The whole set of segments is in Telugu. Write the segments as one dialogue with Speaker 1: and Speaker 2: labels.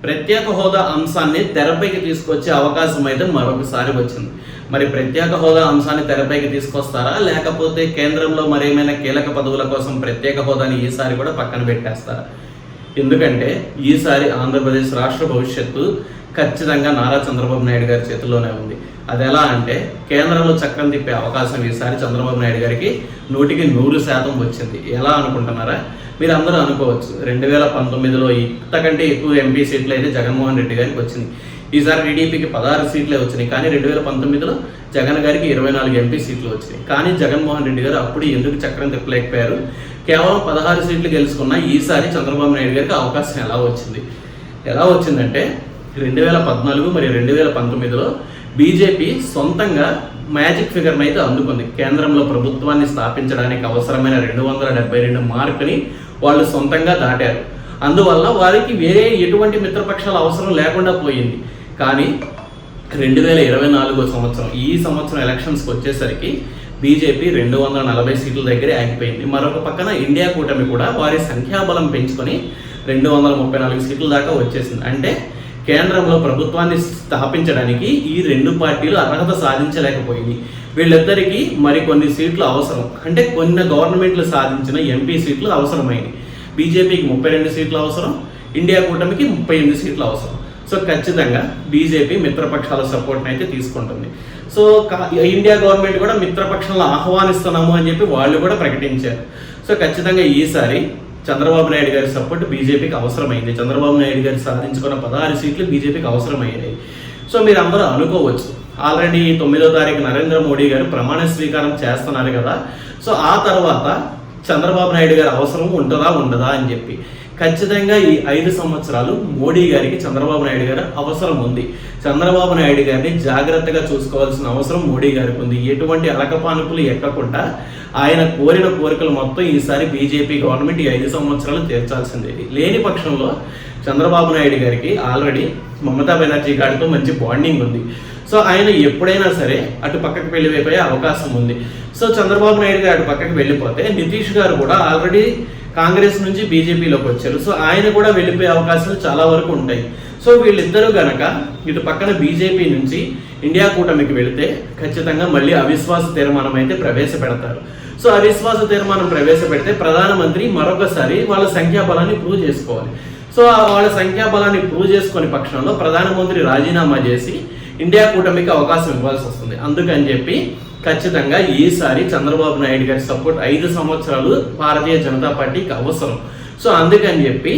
Speaker 1: ప్రత్యేక హోదా అంశాన్ని తెరపైకి తీసుకొచ్చే అవకాశం అయితే మరొకసారి వచ్చింది. మరి ప్రత్యేక హోదా అంశాన్ని తెరపైకి తీసుకొస్తారా, లేకపోతే కేంద్రంలో మరేమైనా కీలక పదవుల కోసం ప్రత్యేక హోదాని ఈసారి కూడా పక్కన పెట్టేస్తారా? ఎందుకంటే ఈసారి ఆంధ్రప్రదేశ్ రాష్ట్ర భవిష్యత్తు ఖచ్చితంగా నారా చంద్రబాబు నాయుడు గారి చేతిలోనే ఉంది. అది ఎలా అంటే కేంద్రంలో చక్రం తిప్పే అవకాశం ఈసారి చంద్రబాబు నాయుడు గారికి 100% వచ్చింది. ఎలా అనుకుంటున్నారా? మీరు అందరూ అనుకోవచ్చు 2019లో ఇంతకంటే ఎక్కువ ఎంపీ సీట్లు అయితే జగన్మోహన్ రెడ్డి గారికి వచ్చింది. ఈసారి టీడీపీకి 16 సీట్లే వచ్చినాయి. కానీ 2019లో జగన్ గారికి 24 ఎంపీ సీట్లు వచ్చినాయి. కానీ జగన్మోహన్ రెడ్డి గారు అప్పుడు ఎందుకు చక్రం తిప్పలేకపోయారు? కేవలం 16 సీట్లు గెలుచుకున్న ఈసారి చంద్రబాబు నాయుడు గారికి అవకాశం ఎలా వచ్చిందంటే 2014 మరియు 2019లో బీజేపీ సొంతంగా మ్యాజిక్ ఫిగర్ని అయితే అందుకుంది. కేంద్రంలో ప్రభుత్వాన్ని స్థాపించడానికి అవసరమైన 272 మార్కుని వాళ్ళు సొంతంగా దాటారు. అందువల్ల వారికి వేరే ఎటువంటి మిత్రపక్షాల అవసరం లేకుండా పోయింది. కానీ 2024 సంవత్సరం ఈ సంవత్సరం ఎలక్షన్స్కి వచ్చేసరికి బీజేపీ 240 సీట్ల దగ్గరే ఆగిపోయింది. మరొక పక్కన ఇండియా కూటమి కూడా వారి సంఖ్యాబలం పెంచుకొని 234 సీట్ల దాకా వచ్చేసింది. అంటే కేంద్రంలో ప్రభుత్వాన్ని స్థాపించడానికి ఈ రెండు పార్టీలు అర్హత సాధించలేకపోయింది. వీళ్ళిద్దరికీ మరికొన్ని సీట్లు అవసరం. అంటే కొన్ని గవర్నమెంట్లు సాధించిన ఎంపీ సీట్లు అవసరమైనవి. బీజేపీకి 32 సీట్లు అవసరం, ఇండియా కూటమికి 38 సీట్లు అవసరం. సో ఖచ్చితంగా బీజేపీ మిత్రపక్షాల సపోర్ట్ని అయితే తీసుకుంటుంది. సో ఇండియా గవర్నమెంట్ కూడా మిత్రపక్షాలను ఆహ్వానిస్తున్నాము అని చెప్పి వాళ్ళు కూడా ప్రకటించారు. సో ఖచ్చితంగా ఈసారి చంద్రబాబు నాయుడు గారి సపోర్ట్ బీజేపీకి అవసరమైంది. చంద్రబాబు నాయుడు గారు సాధించుకున్న 16 సీట్లు బీజేపీకి అవసరమయ్యాయి. సో మీరు అందరూ అనుకోవచ్చు ఆల్రెడీ 9వ తారీఖు నరేంద్ర మోడీ గారు ప్రమాణ స్వీకారం చేస్తున్నారు కదా, సో ఆ తర్వాత చంద్రబాబు నాయుడు గారి అవసరం ఉండదా అని చెప్పి. ఖచ్చితంగా ఈ 5 సంవత్సరాలు మోడీ గారికి చంద్రబాబు నాయుడు గారి అవసరం ఉంది. చంద్రబాబు నాయుడు గారిని జాగ్రత్తగా చూసుకోవాల్సిన అవసరం మోడీ గారికి ఉంది. ఎటువంటి అలకపానుపులు ఎక్కకుండా ఆయన కోరిన కోరికలు మొత్తం ఈసారి బీజేపీ గవర్నమెంట్ ఈ 5 సంవత్సరాలు తీర్చాల్సిందే. లేని పక్షంలో చంద్రబాబు నాయుడు గారికి ఆల్రెడీ మమతా బెనర్జీ గారితో మంచి బాండింగ్ ఉంది. సో ఆయన ఎప్పుడైనా సరే అటు పక్కకు వెళ్ళిపోయే అవకాశం ఉంది. సో చంద్రబాబు నాయుడు గారు అటు పక్కకు వెళ్ళిపోతే నితీష్ గారు కూడా ఆల్రెడీ కాంగ్రెస్ నుంచి బీజేపీలోకి వచ్చారు. సో ఆయన కూడా వెళ్ళిపోయే అవకాశాలు చాలా వరకు ఉంటాయి. సో వీళ్ళిద్దరూ గనక ఇటు పక్కన బీజేపీ నుంచి ఇండియా కూటమికి వెళితే ఖచ్చితంగా మళ్ళీ అవిశ్వాస తీర్మానం అయితే ప్రవేశపెడతారు. సో అవిశ్వాస తీర్మానం ప్రవేశపెడితే ప్రధానమంత్రి మరొకసారి వాళ్ళ సంఖ్యాబలాన్ని ప్రూవ్ చేసుకోవాలి. సో వాళ్ళ సంఖ్యాబలాన్ని ప్రూవ్ చేసుకునే పక్షంలో ప్రధానమంత్రి రాజీనామా చేసి ఇండియా కూటమికి అవకాశం ఇవ్వాల్సి వస్తుంది. అందుకని చెప్పి ఖచ్చితంగా ఈసారి చంద్రబాబు నాయుడు గారి సపోర్ట్ 5 సంవత్సరాలు భారతీయ జనతా పార్టీకి అవసరం. సో అందుకని చెప్పి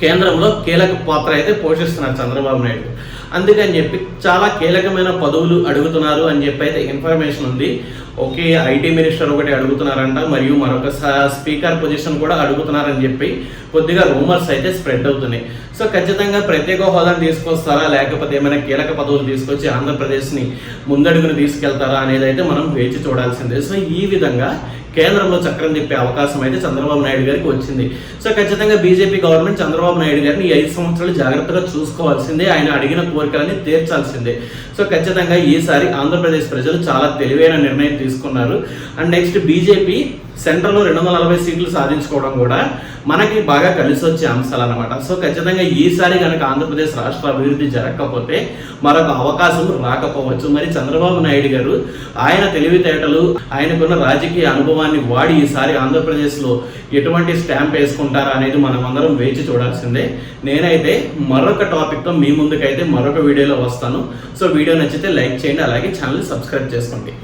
Speaker 1: కేంద్రంలో కీలక పాత్ర అయితే పోషిస్తున్నారు చంద్రబాబు నాయుడు. అందుకని చెప్పి చాలా కీలకమైన పదవులు అడుగుతున్నారు అని చెప్పి అయితే ఇన్ఫర్మేషన్ ఉంది. ఓకే, ఐటీ మినిస్టర్ ఒకటి అడుగుతున్నారంట, మరియు మరొక స్పీకర్ పొజిషన్ కూడా అడుగుతున్నారని చెప్పి కొద్దిగా రూమర్స్ అయితే స్ప్రెడ్ అవుతున్నాయి. సో ఖచ్చితంగా ప్రత్యేక హోదాను తీసుకొస్తారా, లేకపోతే ఏమైనా కీలక పదవులు తీసుకొచ్చి ఆంధ్రప్రదేశ్ని ముందడుగును తీసుకెళ్తారా అనేది అయితే మనం వేచి చూడాల్సిందే. సో ఈ విధంగా కేంద్రంలో చక్రం తిప్పే అవకాశం అయితే చంద్రబాబు నాయుడు గారికి వచ్చింది. సో ఖచ్చితంగా బీజేపీ గవర్నమెంట్ చంద్రబాబు నాయుడు గారిని ఈ 5 సంవత్సరాలు జాగ్రత్తగా చూసుకోవాల్సిందే. ఆయన అడిగిన కోరికలని తీర్చాల్సిందే. సో ఖచ్చితంగా ఈసారి ఆంధ్రప్రదేశ్ ప్రజలు చాలా తెలివైన నిర్ణయం తీసుకున్నారు. అండ్ నెక్స్ట్ బీజేపీ సెంట్రల్లో 240 సీట్లు సాధించుకోవడం కూడా మనకి బాగా కలిసి వచ్చే అంశాలు అనమాట. సో ఖచ్చితంగా ఈసారి కనుక ఆంధ్రప్రదేశ్ రాష్ట్ర అభివృద్ధి జరగకపోతే మరొక అవకాశం రాకపోవచ్చు. మరి చంద్రబాబు నాయుడు గారు ఆయన తెలివితేటలు, ఆయనకున్న రాజకీయ అనుభవాన్ని వాడి ఈసారి ఆంధ్రప్రదేశ్లో ఎటువంటి స్టాంప్ వేసుకుంటారా అనేది మనం అందరం వేచి చూడాల్సిందే. నేనైతే మరొక టాపిక్తో మీ ముందుకైతే మరొక వీడియోలో వస్తాను. సో వీడియో నచ్చితే లైక్ చేయండి, అలాగే ఛానల్ సబ్స్క్రైబ్ చేసుకోండి.